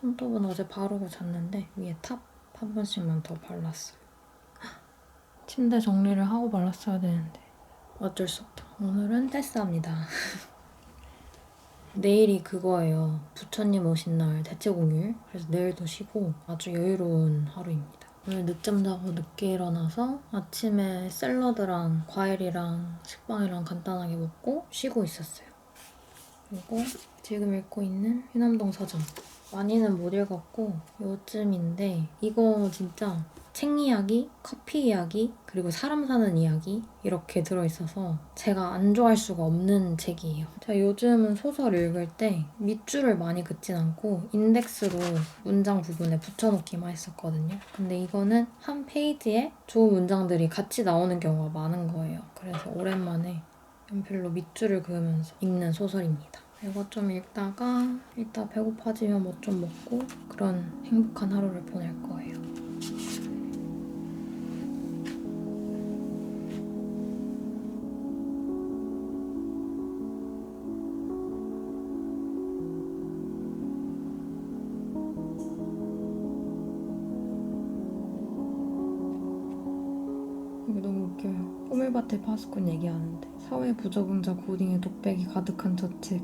손톱은 어제 바르고 잤는데 위에 탑 한 번씩만 더 발랐어요. 침대 정리를 하고 발랐어야 되는데 어쩔 수 없다. 오늘은 떼스합니다. 내일이 그거예요. 부처님 오신 날 대체 공휴일. 그래서 내일도 쉬고 아주 여유로운 하루입니다. 오늘 늦잠 자고 늦게 일어나서 아침에 샐러드랑 과일이랑 식빵이랑 간단하게 먹고 쉬고 있었어요. 그리고 지금 읽고 있는 휘남동 서점. 많이는 못 읽었고 요즘인데 이거 진짜 책 이야기, 커피 이야기, 그리고 사람 사는 이야기 이렇게 들어있어서 제가 안 좋아할 수가 없는 책이에요. 제가 요즘은 소설 읽을 때 밑줄을 많이 긋진 않고 인덱스로 문장 부분에 붙여놓기만 했었거든요. 근데 이거는 한 페이지에 좋은 문장들이 같이 나오는 경우가 많은 거예요. 그래서 오랜만에 연필로 밑줄을 그으면서 읽는 소설입니다. 이거 좀 읽다가 이따 배고파지면 뭐 좀 먹고 그런 행복한 하루를 보낼 거예요. 이게 너무 웃겨요. 꼬물밭에 파수꾼 얘기하는데 사회 부적응자 고딩의 독백이 가득한 저 책.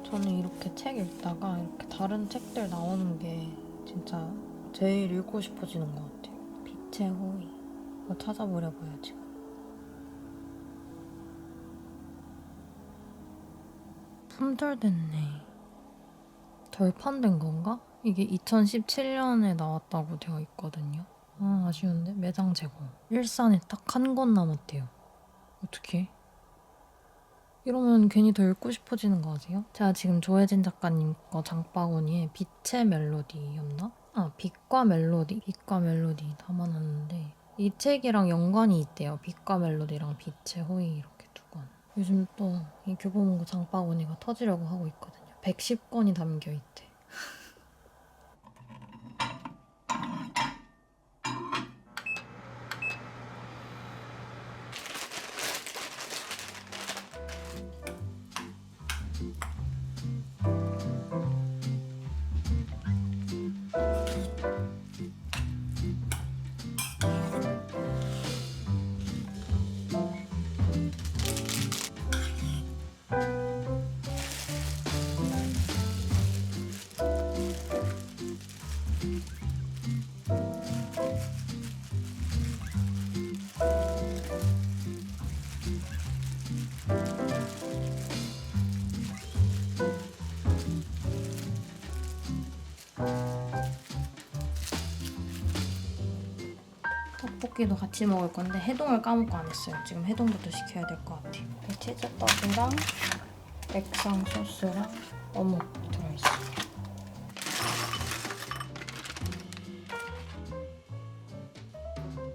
저는 이렇게 책 읽다가 이렇게 다른 책들 나오는 게 진짜 제일 읽고 싶어지는 것 같아요. 빛의 호의. 이거 찾아보려고요, 지금. 품절됐네. 덜판된 건가? 이게 2017년에 나왔다고 되어 있거든요. 아, 아쉬운데? 매장 제공. 일산에 딱 한 권 남았대요. 어떡해? 이러면 괜히 더 읽고 싶어지는 거 아세요? 제가 지금 조혜진 작가님 거 장바구니에 빛의 멜로디였나? 아, 빛과 멜로디. 빛과 멜로디 담아놨는데 이 책이랑 연관이 있대요. 빛과 멜로디랑 빛의 호의 이렇게 두 권. 요즘 또 이 교보문고 장바구니가 터지려고 하고 있거든요. 110권이 담겨있대. 떡볶이도 같이 먹을 건데 해동을 까먹고 안 했어요. 지금 해동부터 시켜야 될 것 같아요. 치즈떡이랑 액상 소스랑 어묵 들어있어요.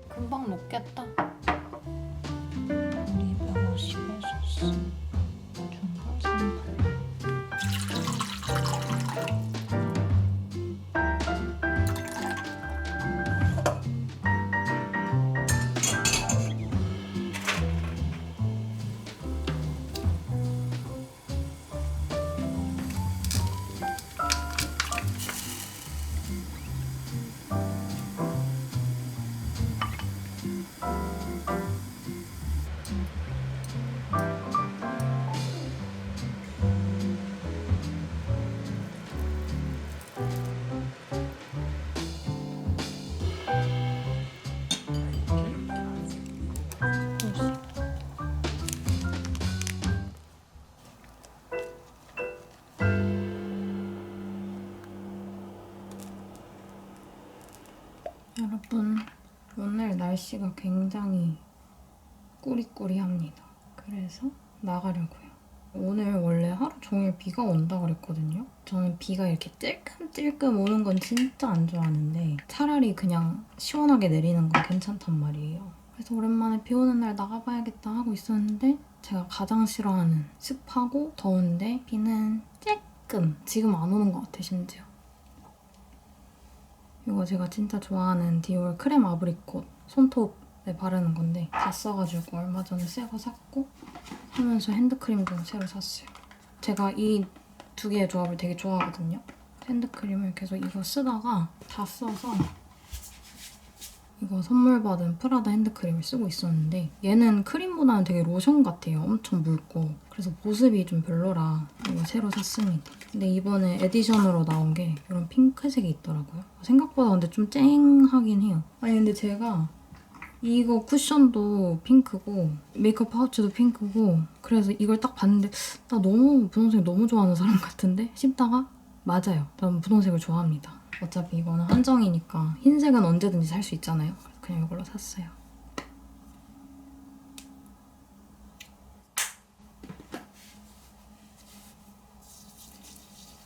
금방 녹겠다. 우리 150의 소스 중간 3분. 여러분, 오늘 날씨가 굉장히 꾸리꾸리합니다. 그래서 나가려고요. 오늘 원래 하루 종일 비가 온다 그랬거든요. 저는 비가 이렇게 찔끔찔끔 오는 건 진짜 안 좋아하는데 차라리 그냥 시원하게 내리는 건 괜찮단 말이에요. 그래서 오랜만에 비 오는 날 나가봐야겠다 하고 있었는데 제가 가장 싫어하는 습하고 더운데 비는 가끔, 지금 안 오는 것 같아 심지어. 이거 제가 진짜 좋아하는 디올 크렘 아브리콧 손톱에 바르는 건데 다 써가지고 얼마 전에 새 거 샀고 하면서 핸드크림도 새로 샀어요. 제가 이 두 개의 조합을 되게 좋아하거든요. 핸드크림을 계속 이거 쓰다가 다 써서 이거 선물 받은 프라다 핸드크림을 쓰고 있었는데 얘는 크림보다는 되게 로션 같아요. 엄청 묽고. 그래서 보습이 좀 별로라 이거 새로 샀습니다. 근데 이번에 에디션으로 나온 게 이런 핑크색이 있더라고요. 생각보다 근데 좀 쨍하긴 해요. 아니 근데 제가 이거 쿠션도 핑크고 메이크업 파우치도 핑크고 그래서 이걸 딱 봤는데 나 너무 분홍색 너무 좋아하는 사람 같은데 싶다가 맞아요. 저는 분홍색을 좋아합니다. 어차피 이거는 한정이니까 흰색은 언제든지 살 수 있잖아요. 그래서 그냥 이걸로 샀어요.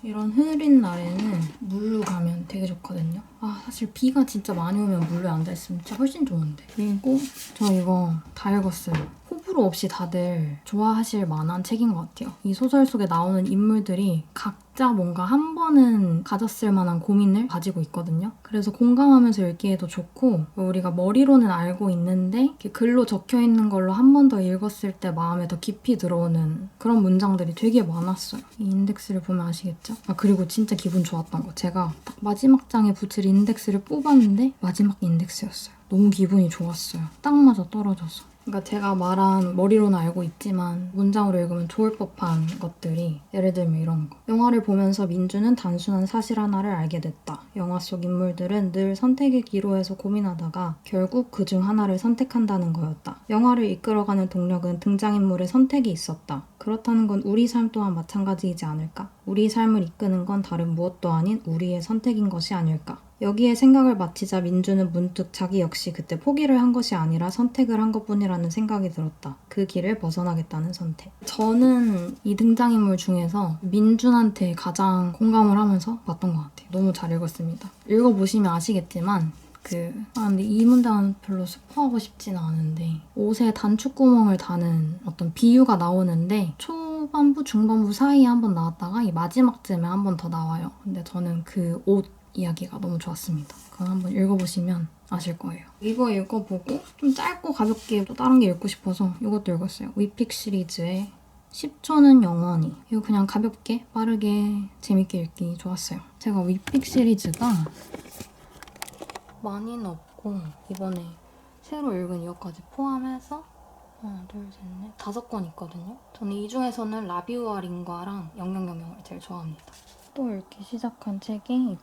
이런 흐린 날에는 물로 가면 되게 좋거든요. 아 사실 비가 진짜 많이 오면 물로 앉아있으면 진짜 훨씬 좋은데. 그리고 저 이거 다 읽었어요. 호불호 없이 다들 좋아하실 만한 책인 것 같아요. 이 소설 속에 나오는 인물들이 각자 뭔가 한 번은 가졌을 만한 고민을 가지고 있거든요. 그래서 공감하면서 읽기에도 좋고 우리가 머리로는 알고 있는데 이렇게 글로 적혀있는 걸로 한 번 더 읽었을 때 마음에 더 깊이 들어오는 그런 문장들이 되게 많았어요. 이 인덱스를 보면 아시겠죠? 아 그리고 진짜 기분 좋았던 거 제가 딱 마지막 장에 붙일 인덱스를 뽑았는데 마지막 인덱스였어요. 너무 기분이 좋았어요. 딱 맞아 떨어져서. 그러니까 제가 말한 머리로는 알고 있지만 문장으로 읽으면 좋을 법한 것들이 예를 들면 이런 거. 영화를 보면서 민주는 단순한 사실 하나를 알게 됐다. 영화 속 인물들은 늘 선택의 기로에서 고민하다가 결국 그중 하나를 선택한다는 거였다. 영화를 이끌어가는 동력은 등장인물의 선택이 있었다. 그렇다는 건 우리 삶 또한 마찬가지이지 않을까? 우리 삶을 이끄는 건 다른 무엇도 아닌 우리의 선택인 것이 아닐까? 여기에 생각을 마치자 민주는 문득 자기 역시 그때 포기를 한 것이 아니라 선택을 한 것뿐이라는 생각이 들었다. 그 길을 벗어나겠다는 선택. 저는 이 등장인물 중에서 민준한테 가장 공감을 하면서 봤던 것 같아요. 너무 잘 읽었습니다. 읽어보시면 아시겠지만 근데 이 문장은 별로 스포하고 싶지는 않은데 옷에 단추구멍을 다는 어떤 비유가 나오는데 초반부, 중반부 사이에 한 번 나왔다가 이 마지막쯤에 한 번 더 나와요. 근데 저는 그 옷 이야기가 너무 좋았습니다. 그거 한번 읽어보시면 아실 거예요. 이거 읽어보고 좀 짧고 가볍게 또 다른 게 읽고 싶어서 이것도 읽었어요. 위픽 시리즈의 10초는 영원히. 이거 그냥 가볍게 빠르게 재밌게 읽기 좋았어요. 제가 위픽 시리즈가 많이는 없고 이번에 새로 읽은 이것까지 포함해서 하나, 둘, 셋, 넷, 5권 있거든요. 저는 이 중에서는 라비우와 링과랑 영영영영을 제일 좋아합니다. 또 읽기 시작한 책이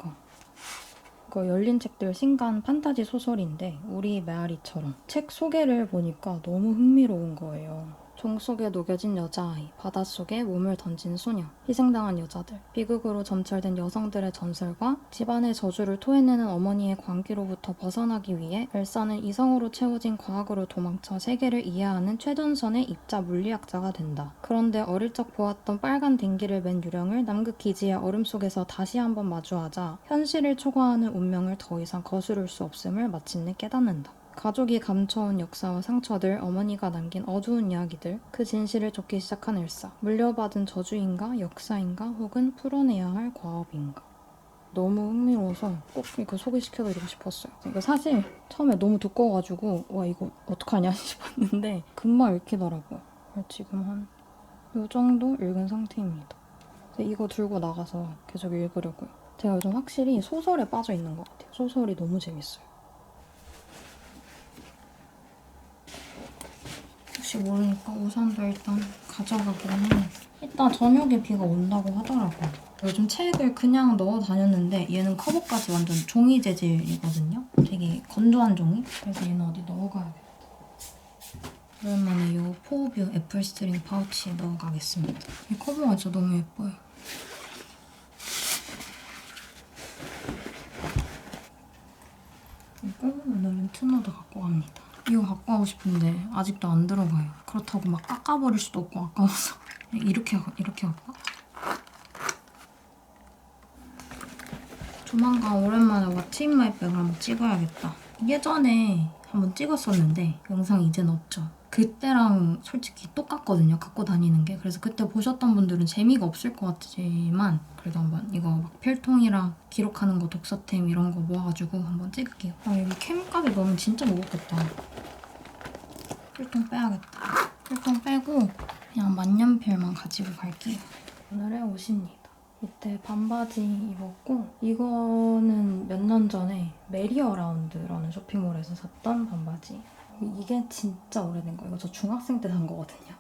이거 열린 책들 신간 판타지 소설인데 우리 메아리처럼 책 소개를 보니까 너무 흥미로운 거예요. 종 속에 녹여진 여자아이, 바닷속에 몸을 던진 소녀, 희생당한 여자들, 비극으로 점철된 여성들의 전설과 집안의 저주를 토해내는 어머니의 광기로부터 벗어나기 위해 엘사는 이성으로 채워진 과학으로 도망쳐 세계를 이해하는 최전선의 입자 물리학자가 된다. 그런데 어릴 적 보았던 빨간 댕기를 맨 유령을 남극 기지의 얼음 속에서 다시 한번 마주하자 현실을 초과하는 운명을 더 이상 거스를 수 없음을 마침내 깨닫는다. 가족이 감춰온 역사와 상처들, 어머니가 남긴 어두운 이야기들, 그 진실을 쫓기 시작한 엘사. 물려받은 저주인가, 역사인가, 혹은 풀어내야 할 과업인가. 너무 흥미로워서 꼭 이거 소개시켜드리고 싶었어요. 이거 사실 처음에 너무 두꺼워가지고 와 이거 어떡하냐 싶었는데 금방 읽히더라고요. 지금 한 요 정도 읽은 상태입니다. 이거 들고 나가서 계속 읽으려고요. 제가 요즘 확실히 소설에 빠져 있는 것 같아요. 소설이 너무 재밌어요. 혹시 모르니까 우산도 일단 가져가고는 이따 저녁에 비가 온다고 하더라고요. 요즘 책을 그냥 넣어 다녔는데 얘는 커버까지 완전 종이 재질이거든요. 되게 건조한 종이. 그래서 얘는 어디 넣어가야겠다. 오랜만에 이 포우뷰 애플 스트링 파우치에 넣어가겠습니다. 이 커버가 진짜 너무 예뻐요. 그리고 오늘은 투너도 갖고 갑니다. 이거 갖고 가고 싶은데 아직도 안 들어가요. 그렇다고 막 깎아버릴 수도 없고 아까워서 이렇게 할까? 조만간 오랜만에 왓츠 인 마이 백을 한번 찍어야겠다. 예전에 한번 찍었었는데 영상이 이제는 없죠. 그때랑 솔직히 똑같거든요. 갖고 다니는 게. 그래서 그때 보셨던 분들은 재미가 없을 것 같지만 그래도 한번 이거 막 필통이랑 기록하는 거 독서템 이런 거 모아가지고 한번 찍을게요. 아, 여기 캠까지 넣으면 진짜 무겁겠다. 필통 빼야겠다. 필통 빼고 그냥 만년필만 가지고 갈게요. 오늘의 옷입니다. 이때 반바지 입었고 이거는 몇 년 전에 메리어라운드라는 쇼핑몰에서 샀던 반바지. 이게 진짜 오래된 거예요. 이거 저 중학생 때 산 거거든요.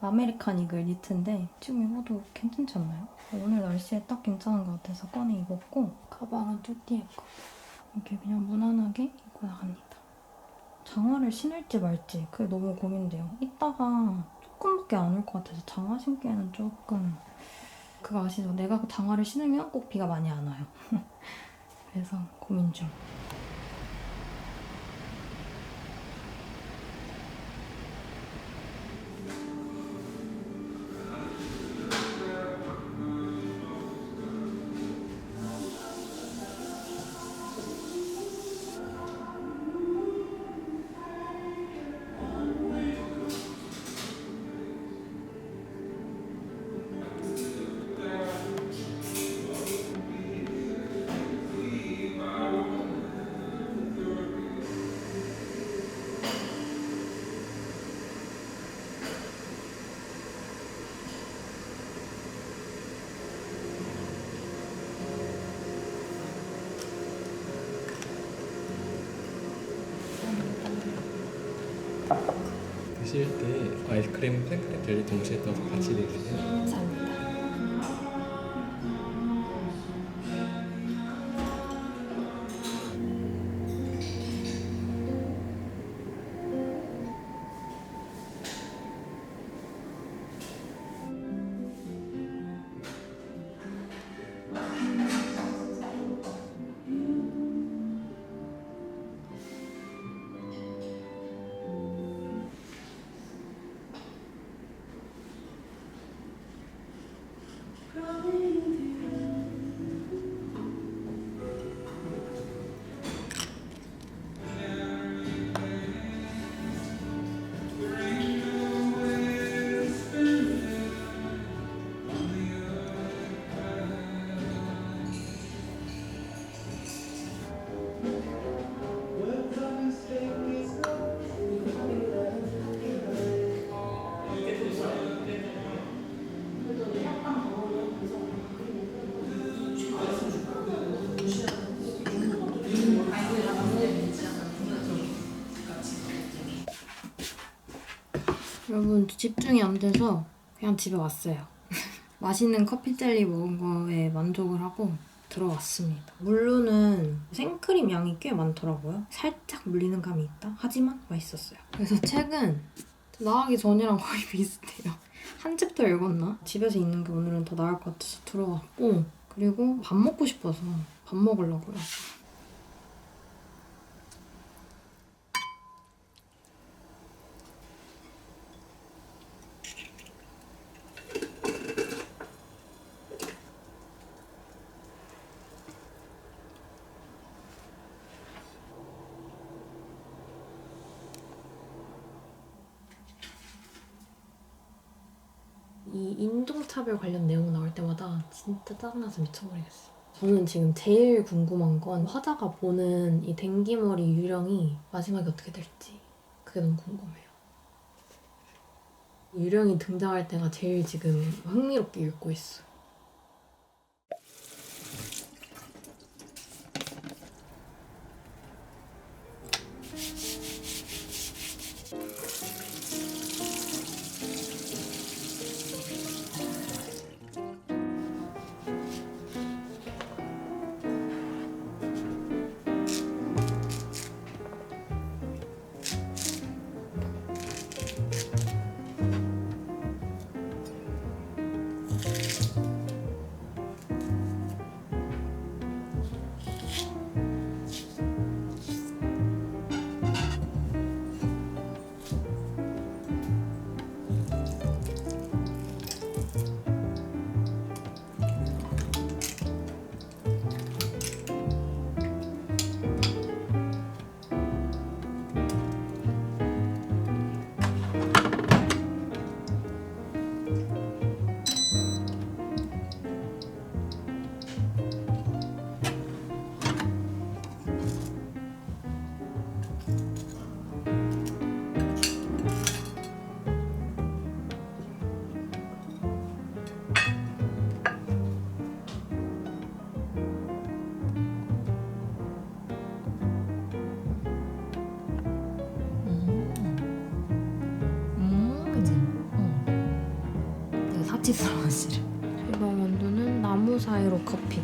아메리칸 이글 니트인데 지금 입어도 괜찮지 않나요? 오늘 날씨에 딱 괜찮은 것 같아서 꺼내 입었고 가방은 뚜띠의 거. 이렇게 그냥 무난하게 입고 나갑니다. 장화를 신을지 말지 그게 너무 고민돼요. 이따가 조금밖에 안 올 것 같아서 장화 신기에는 조금 그거 아시죠? 내가 장화를 신으면 꼭 비가 많이 안 와요. 그래서 고민 중. 드실 때 아이스크림, 생크림 젤리 동시에 떠서 같이 드세요. 감사합니다. 여러분 집중이 안 돼서 그냥 집에 왔어요. 맛있는 커피 젤리 먹은 거에 만족을 하고 들어왔습니다. 물로는 생크림 양이 꽤 많더라고요. 살짝 물리는 감이 있다. 하지만 맛있었어요. 그래서 책은 나가기 전이랑 거의 비슷해요. 한 챕터 읽었나? 집에서 읽는 게 오늘은 더 나을 것 같아서 들어왔고 그리고 밥 먹고 싶어서 밥 먹으려고요. 이 인종차별 관련 내용 나올 때마다 진짜 짜증나서 미쳐버리겠어. 저는 지금 제일 궁금한 건 화자가 보는 이 댕기머리 유령이 마지막에 어떻게 될지 그게 너무 궁금해요. 유령이 등장할 때가 제일 지금 흥미롭게 읽고 있어. 사치스러운 시를. 이번 원두는 나무 사이로 커피.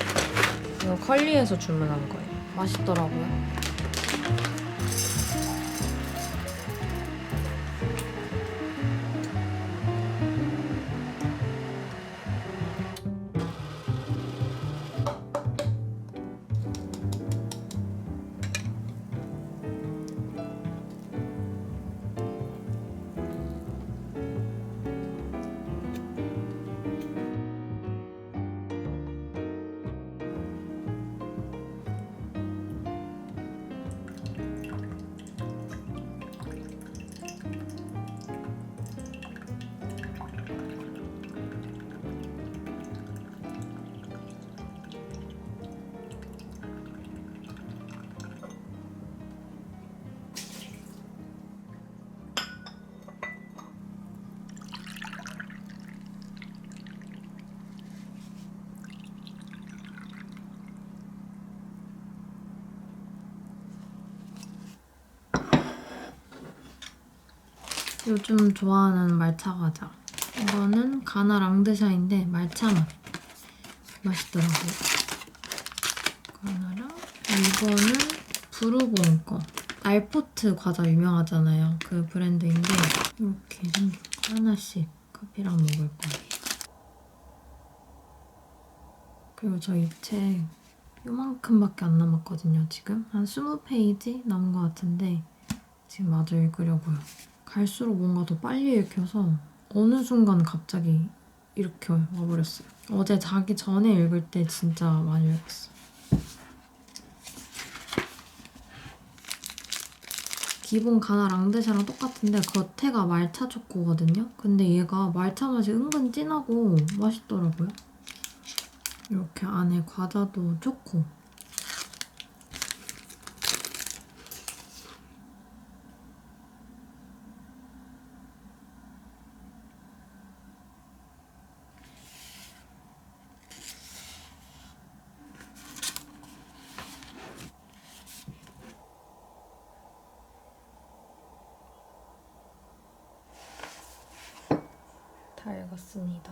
이거 컬리에서 주문한 거예요. 맛있더라고요. 요즘 좋아하는 말차 과자. 이거는 가나 랑드샤인데 말차 맛. 맛있더라고요. 가나랑 이거는 부르봉 거. 알포트 과자 유명하잖아요. 그 브랜드인데 이렇게 생긴 거 하나씩 커피랑 먹을 거예요. 그리고 저 이 책 요만큼밖에 안 남았거든요. 지금 한 20페이지 남은 것 같은데 지금 마저 읽으려고요. 갈수록 뭔가 더 빨리 읽혀서 어느 순간 갑자기 이렇게 와버렸어요. 어제 자기 전에 읽을 때 진짜 많이 읽었어요. 기본 가나 랑드샤랑 똑같은데 겉에가 말차 초코거든요. 근데 얘가 말차 맛이 은근 진하고 맛있더라고요. 이렇게 안에 과자도 초코. 다 읽었습니다.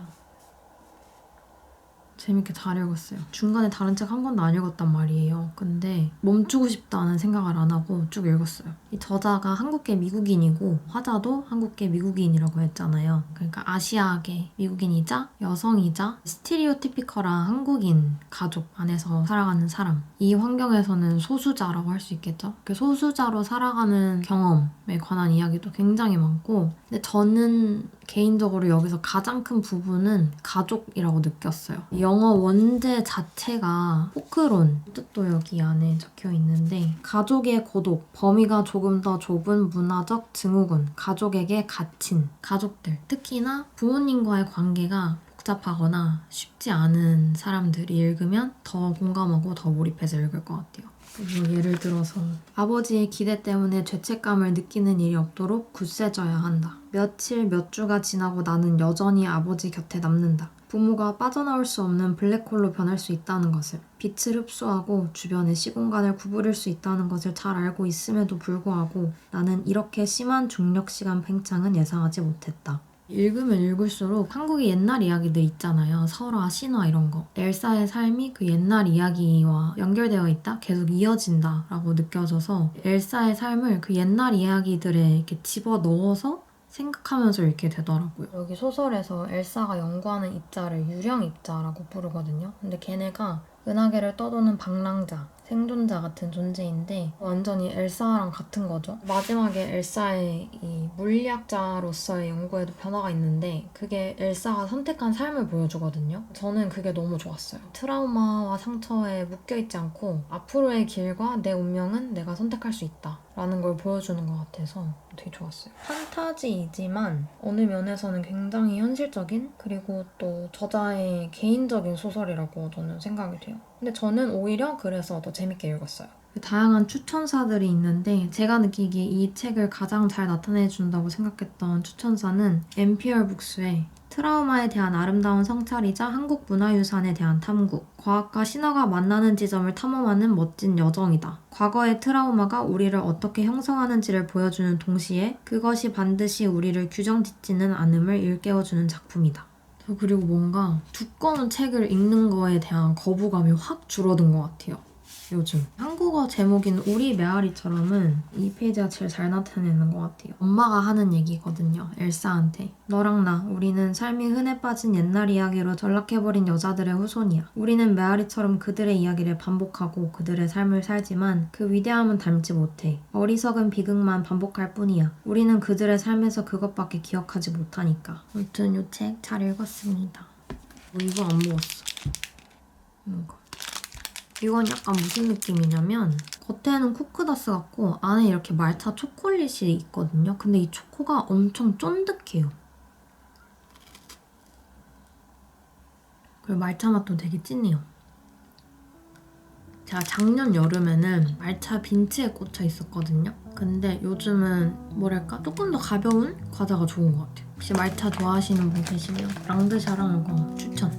재밌게 잘 읽었어요. 중간에 다른 책 한 권도 안 읽었단 말이에요. 근데 멈추고 싶다는 생각을 안 하고 쭉 읽었어요. 이 저자가 한국계 미국인이고 화자도 한국계 미국인이라고 했잖아요. 그러니까 아시아계 미국인이자 여성이자 스티리오티피컬한 한국인 가족 안에서 살아가는 사람. 이 환경에서는 소수자라고 할 수 있겠죠. 그 소수자로 살아가는 경험에 관한 이야기도 굉장히 많고 근데 저는 개인적으로 여기서 가장 큰 부분은 가족이라고 느꼈어요. 영어 원제 자체가 포크론 뜻도 여기 안에 적혀 있는데 가족의 고독, 범위가 조금 더 좁은 문화적 증후군, 가족에게 갇힌 가족들, 특히나 부모님과의 관계가 복잡하거나 쉽지 않은 사람들이 읽으면 더 공감하고 더 몰입해서 읽을 것 같아요. 그리고 예를 들어서 아버지의 기대 때문에 죄책감을 느끼는 일이 없도록 굳세져야 한다. 며칠 몇 주가 지나고 나는 여전히 아버지 곁에 남는다. 부모가 빠져나올 수 없는 블랙홀로 변할 수 있다는 것을, 빛을 흡수하고 주변의 시공간을 구부릴 수 있다는 것을 잘 알고 있음에도 불구하고 나는 이렇게 심한 중력 시간 팽창은 예상하지 못했다. 읽으면 읽을수록 한국의 옛날 이야기들 있잖아요. 설화, 신화 이런 거. 엘사의 삶이 그 옛날 이야기와 연결되어 있다? 계속 이어진다 라고 느껴져서 엘사의 삶을 그 옛날 이야기들에 이렇게 집어넣어서 생각하면서 읽게 되더라고요. 여기 소설에서 엘사가 연구하는 입자를 유령 입자라고 부르거든요. 근데 걔네가 은하계를 떠도는 방랑자, 생존자 같은 존재인데 완전히 엘사랑 같은 거죠. 마지막에 엘사의 이 물리학자로서의 연구에도 변화가 있는데 그게 엘사가 선택한 삶을 보여주거든요. 저는 그게 너무 좋았어요. 트라우마와 상처에 묶여있지 않고 앞으로의 길과 내 운명은 내가 선택할 수 있다 라는 걸 보여주는 것 같아서 되게 좋았어요. 판타지이지만 어느 면에서는 굉장히 현실적인 그리고 또 저자의 개인적인 소설이라고 저는 생각이 돼요. 근데 저는 오히려 그래서 더 재밌게 읽었어요. 다양한 추천사들이 있는데 제가 느끼기에 이 책을 가장 잘 나타내준다고 생각했던 추천사는 엠피얼 북스의 트라우마에 대한 아름다운 성찰이자 한국 문화유산에 대한 탐구, 과학과 신화가 만나는 지점을 탐험하는 멋진 여정이다. 과거의 트라우마가 우리를 어떻게 형성하는지를 보여주는 동시에 그것이 반드시 우리를 규정짓지는 않음을 일깨워주는 작품이다. 그리고 뭔가 두꺼운 책을 읽는 거에 대한 거부감이 확 줄어든 것 같아요. 요즘. 한국어 제목인 우리 메아리처럼은 이 페이지가 제일 잘 나타내는 것 같아요. 엄마가 하는 얘기거든요. 엘사한테. 너랑 나, 우리는 삶이 흔해 빠진 옛날 이야기로 전락해버린 여자들의 후손이야. 우리는 메아리처럼 그들의 이야기를 반복하고 그들의 삶을 살지만 그 위대함은 닮지 못해. 어리석은 비극만 반복할 뿐이야. 우리는 그들의 삶에서 그것밖에 기억하지 못하니까. 아무튼 이 책 잘 읽었습니다. 이거 안 먹었어. 이거. 이건 약간 무슨 느낌이냐면 겉에는 쿠크다스 같고 안에 이렇게 말차 초콜릿이 있거든요. 근데 이 초코가 엄청 쫀득해요. 그리고 말차 맛도 되게 진해요. 제가 작년 여름에는 말차 빈츠에 꽂혀 있었거든요. 근데 요즘은 뭐랄까 조금 더 가벼운 과자가 좋은 것 같아요. 혹시 말차 좋아하시는 분 계시면 랑드샤랑 이거 추천.